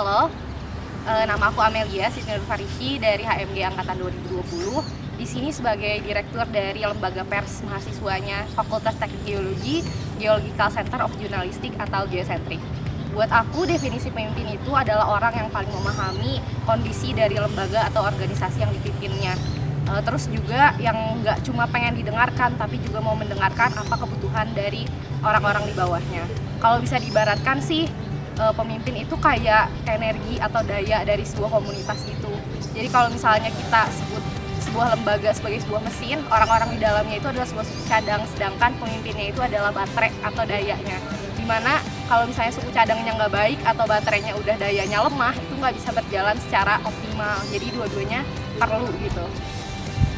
Halo, nama aku Amelia Siti Nur Farishi dari HMG Angkatan 2020. Di sini sebagai direktur dari lembaga pers mahasiswanya Fakultas Teknik Geologi, Geological Center of Journalistic atau Geocentrik. Buat aku, definisi pemimpin itu adalah orang yang paling memahami kondisi dari lembaga atau organisasi yang dipimpinnya. Terus juga yang nggak cuma pengen didengarkan, tapi juga mau mendengarkan apa kebutuhan dari orang-orang di bawahnya. Kalau bisa diibaratkan sih, pemimpin itu kayak energi atau daya dari sebuah komunitas itu. Jadi kalau misalnya kita sebut sebuah lembaga sebagai sebuah mesin, orang-orang di dalamnya itu adalah sebuah suku cadang, sedangkan pemimpinnya itu adalah baterai atau dayanya. Dimana kalau misalnya suku cadangnya nggak baik atau baterainya udah dayanya lemah, itu nggak bisa berjalan secara optimal. Jadi dua-duanya perlu gitu.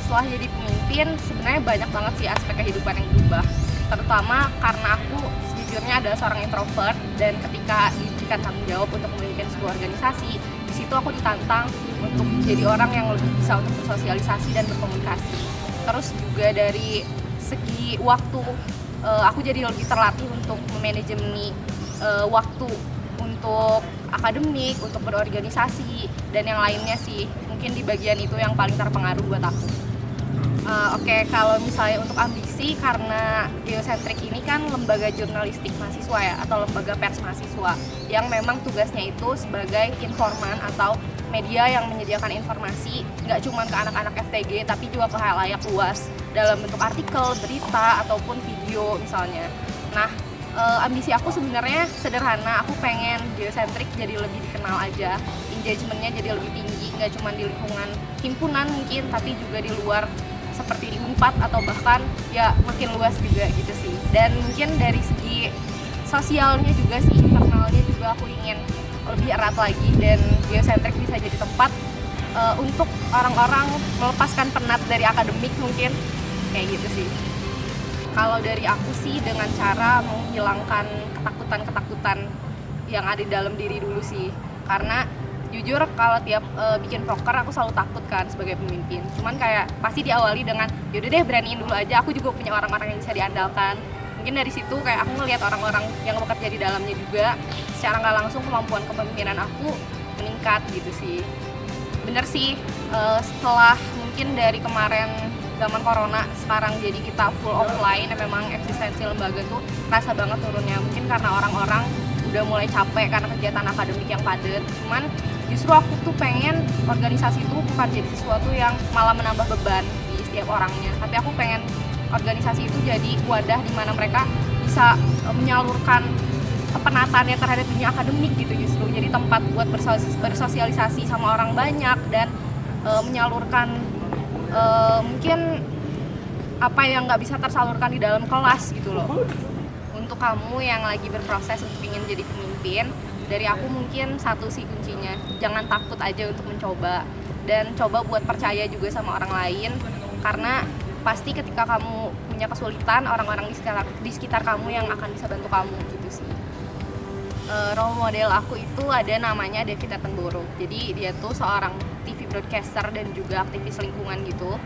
Setelah jadi pemimpin, sebenarnya banyak banget sih aspek kehidupan yang berubah. Terutama karena aku sejujurnya adalah seorang introvert, dan ketika diberikan tanggung jawab untuk memimpin sebuah organisasi, di situ aku ditantang untuk jadi orang yang lebih bisa untuk bersosialisasi dan berkomunikasi. Terus juga dari segi waktu, aku jadi lebih terlatih untuk memanajemeni waktu untuk akademik, untuk berorganisasi, dan yang lainnya sih. Mungkin di bagian itu yang paling terpengaruh buat aku. Oke, kalau misalnya untuk ambisi, karena Geocentrik ini kan lembaga jurnalistik mahasiswa ya, atau lembaga pers mahasiswa yang memang tugasnya itu sebagai informan atau media yang menyediakan informasi nggak cuma ke anak-anak FTG tapi juga ke halayak luas dalam bentuk artikel, berita, ataupun video misalnya. Nah, ambisi aku sebenarnya sederhana, aku pengen Geocentrik jadi lebih dikenal aja, engagementnya jadi lebih tinggi, nggak cuma di lingkungan himpunan mungkin, tapi juga di luar seperti di Unpad atau bahkan ya makin luas juga gitu sih. Dan mungkin dari segi sosialnya juga sih, internalnya juga aku ingin lebih erat lagi, dan Geocentrik bisa jadi tempat untuk orang-orang melepaskan penat dari akademik mungkin, kayak gitu sih. Kalau dari aku sih dengan cara menghilangkan ketakutan-ketakutan yang ada di dalam diri dulu sih. Karena jujur kalau tiap bikin proker aku selalu takut kan sebagai pemimpin. Cuman kayak pasti diawali dengan yaudah deh beraniin dulu aja, aku juga punya orang-orang yang bisa diandalkan. Mungkin dari situ kayak aku ngelihat orang-orang yang bekerja di dalamnya juga secara nggak langsung kemampuan kepemimpinan aku meningkat gitu sih. Bener sih, setelah mungkin dari kemarin zaman corona sekarang jadi kita full offline, memang eksistensi lembaga tuh rasa banget turunnya. Mungkin karena orang-orang udah mulai capek karena kegiatan akademik yang padat. Cuman justru aku tuh pengen organisasi itu bukan jadi sesuatu yang malah menambah beban di setiap orangnya, tapi aku pengen organisasi itu jadi wadah di mana mereka bisa menyalurkan kepenatannya terhadap dunia akademik gitu, justru jadi tempat buat bersosialisasi sama orang banyak dan menyalurkan mungkin apa yang nggak bisa tersalurkan di dalam kelas gitu loh. Untuk kamu yang lagi berproses untuk ingin jadi pemimpin, dari aku mungkin satu sih kuncinya, jangan takut aja untuk mencoba, dan coba buat percaya juga sama orang lain, karena pasti ketika kamu punya kesulitan, orang-orang di sekitar kamu yang akan bisa bantu kamu gitu sih. Role model aku itu ada namanya David Attenborough. Jadi dia tuh seorang TV broadcaster dan juga aktivis lingkungan gitu.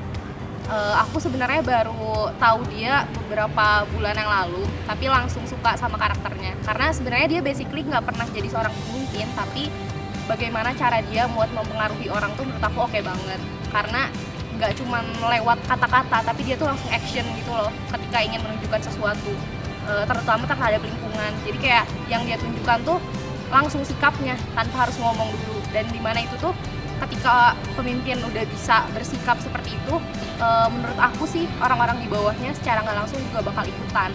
Aku sebenarnya baru tahu dia beberapa bulan yang lalu, tapi langsung suka sama karakternya. Karena sebenarnya dia basically nggak pernah jadi seorang pemimpin, tapi bagaimana cara dia buat mempengaruhi orang tuh menurut aku oke banget. Karena nggak cuma lewat kata-kata, tapi dia tuh langsung action gitu loh ketika ingin menunjukkan sesuatu, terutama terhadap lingkungan. Jadi kayak yang dia tunjukkan tuh langsung sikapnya tanpa harus ngomong dulu. Dan dimana itu tuh ketika pemimpin udah bisa bersikap seperti itu, menurut aku sih orang-orang di bawahnya secara nggak langsung juga bakal ikutan.